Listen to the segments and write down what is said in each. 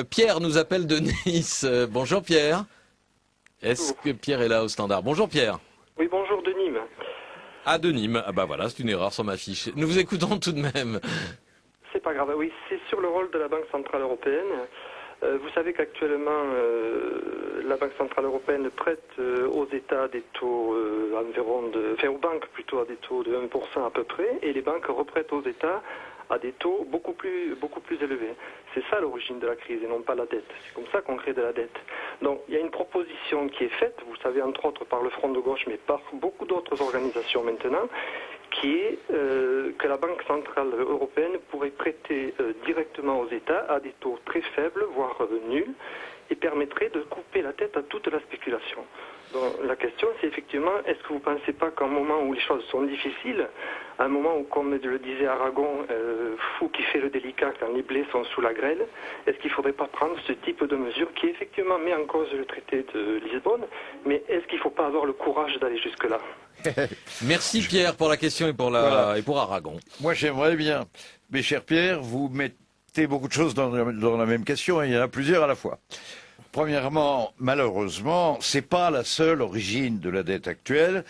Pierre nous appelle de Nice. Bonjour Pierre. Est-ce Bonjour. que Pierre est là au standard? Bonjour Pierre. Oui, bonjour de Nîmes. Ah, de Nîmes. Ah bah voilà, c'est une erreur sur ma fiche. Nous vous écoutons tout de même. C'est pas grave. Oui, c'est sur le rôle de la Banque Centrale Européenne. Vous savez qu'actuellement, la Banque Centrale Européenne prête aux États des taux enfin aux banques plutôt à des taux de 1% à peu près, et les banques reprêtent aux États à des taux beaucoup plus élevés. C'est ça l'origine de la crise et non pas la dette. C'est comme ça qu'on crée de la dette. Donc il y a une proposition qui est faite, vous savez entre autres par le Front de gauche, mais par beaucoup d'autres organisations maintenant, qui est que la Banque Centrale Européenne pourrait prêter directement aux États à des taux très faibles, voire nuls, et permettrait de couper la tête à toute la spéculation. Donc, la question, c'est effectivement, est-ce que vous ne pensez pas qu'à un moment où les choses sont difficiles, à un moment où, comme le disait Aragon, fou qui fait le délicat quand les blés sont sous la grêle, est-ce qu'il ne faudrait pas prendre ce type de mesure qui effectivement met en cause le traité de Lisbonne, mais est-ce qu'il ne faut pas avoir le courage d'aller jusque-là? Merci Pierre pour la question et pour Voilà. et pour Aragon. Moi, j'aimerais bien, mes chers Pierre, vous mettez beaucoup de choses dans la même question, et il y en a plusieurs à la fois. Premièrement, malheureusement, c'est pas la seule origine de la dette actuelle.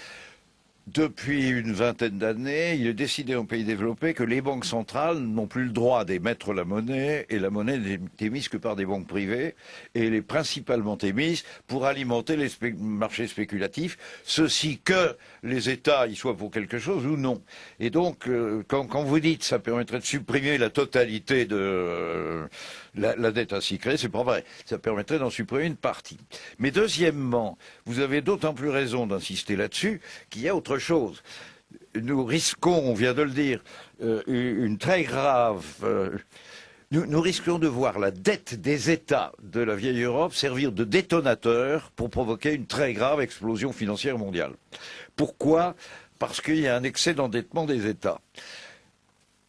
Depuis une vingtaine d'années, il est décidé en pays développés que les banques centrales n'ont plus le droit d'émettre la monnaie, et la monnaie n'est émise que par des banques privées, et elle est principalement émise pour alimenter les marchés spéculatifs, ceci que les États y soient pour quelque chose ou non. Et donc, quand vous dites que ça permettrait de supprimer la totalité de la dette ainsi créée, c'est pas vrai. Ça permettrait d'en supprimer une partie. Mais deuxièmement, vous avez d'autant plus raison d'insister là-dessus qu'il y a autre chose. Nous risquons, on vient de le dire, une très grave... Nous risquons de voir la dette des États de la vieille Europe servir de détonateur pour provoquer une très grave explosion financière mondiale. Pourquoi? Parce qu'il y a un excès d'endettement des États.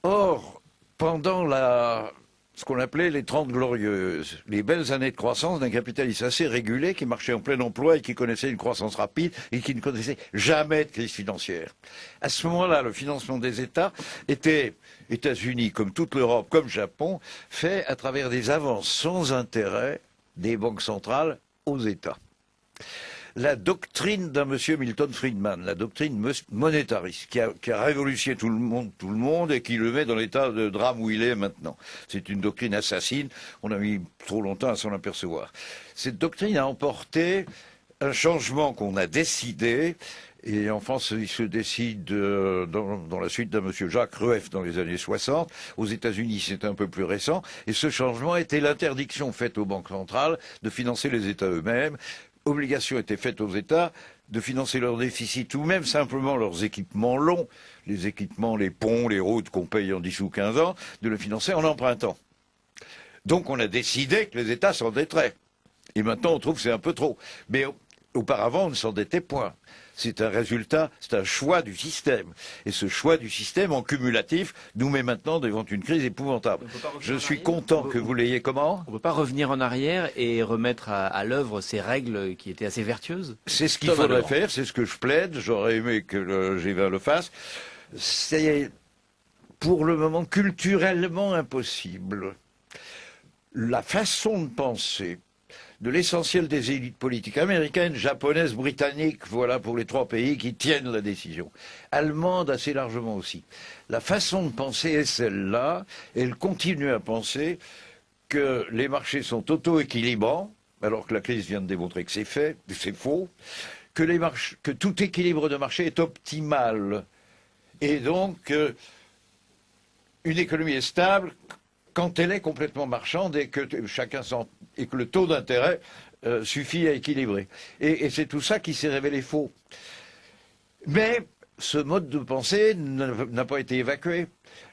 Or, pendant ce qu'on appelait les 30 glorieuses, les belles années de croissance d'un capitalisme assez régulé qui marchait en plein emploi et qui connaissait une croissance rapide et qui ne connaissait jamais de crise financière. À ce moment-là, le financement des États était, États-Unis comme toute l'Europe, comme Japon, fait à travers des avances sans intérêt des banques centrales aux États. La doctrine d'un monsieur Milton Friedman, la doctrine monétariste, qui a révolutionné tout le monde et qui le met dans l'état de drame où il est maintenant. C'est une doctrine assassine, on a mis trop longtemps à s'en apercevoir. Cette doctrine a emporté un changement qu'on a décidé, et en France, il se décide dans la suite d'un monsieur Jacques Rueff dans les années 60. Aux États-Unis, c'est un peu plus récent, et ce changement était l'interdiction faite aux banques centrales de financer les États eux-mêmes. Obligation était faite aux États de financer leurs déficits ou même simplement leurs équipements longs, les équipements, les ponts, les routes qu'on paye en 10 ou 15 ans, de le financer en empruntant. Donc on a décidé que les États s'endetteraient. Et maintenant on trouve que c'est un peu trop. Mais auparavant on ne s'endettait point. C'est un résultat, c'est un choix du système. Et ce choix du système en cumulatif nous met maintenant devant une crise épouvantable. Je suis content que vous l'ayez comment? On ne peut pas revenir en arrière et remettre à l'œuvre ces règles qui étaient assez vertueuses? C'est ce qu'il faudrait faire, c'est ce que je plaide, j'aurais aimé que le G20 le fasse. C'est pour le moment culturellement impossible. La façon de penser de l'essentiel des élites politiques américaines, japonaises, britanniques, voilà pour les 3 pays qui tiennent la décision. Allemandes assez largement aussi. La façon de penser est celle-là, elle continue à penser que les marchés sont auto-équilibrants, alors que la crise vient de démontrer que c'est faux, que tout équilibre de marché est optimal. Et donc, une économie est stable quand elle est complètement marchande et que et que le taux d'intérêt suffit à équilibrer. Et c'est tout ça qui s'est révélé faux. Mais ce mode de pensée n'a pas été évacué.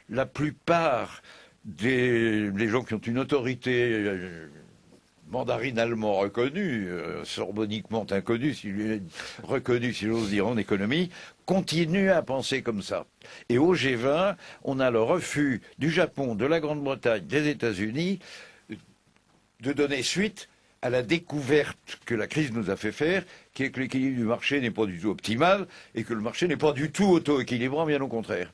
La plupart des gens qui ont une autorité mandarine allemand reconnue, sorbonniquement inconnue, reconnue si j'ose dire en économie, continuent à penser comme ça. Et au G20, on a le refus du Japon, de la Grande-Bretagne, des États-Unis de donner suite à la découverte que la crise nous a fait faire, qui est que l'équilibre du marché n'est pas du tout optimal et que le marché n'est pas du tout auto-équilibrant, bien au contraire.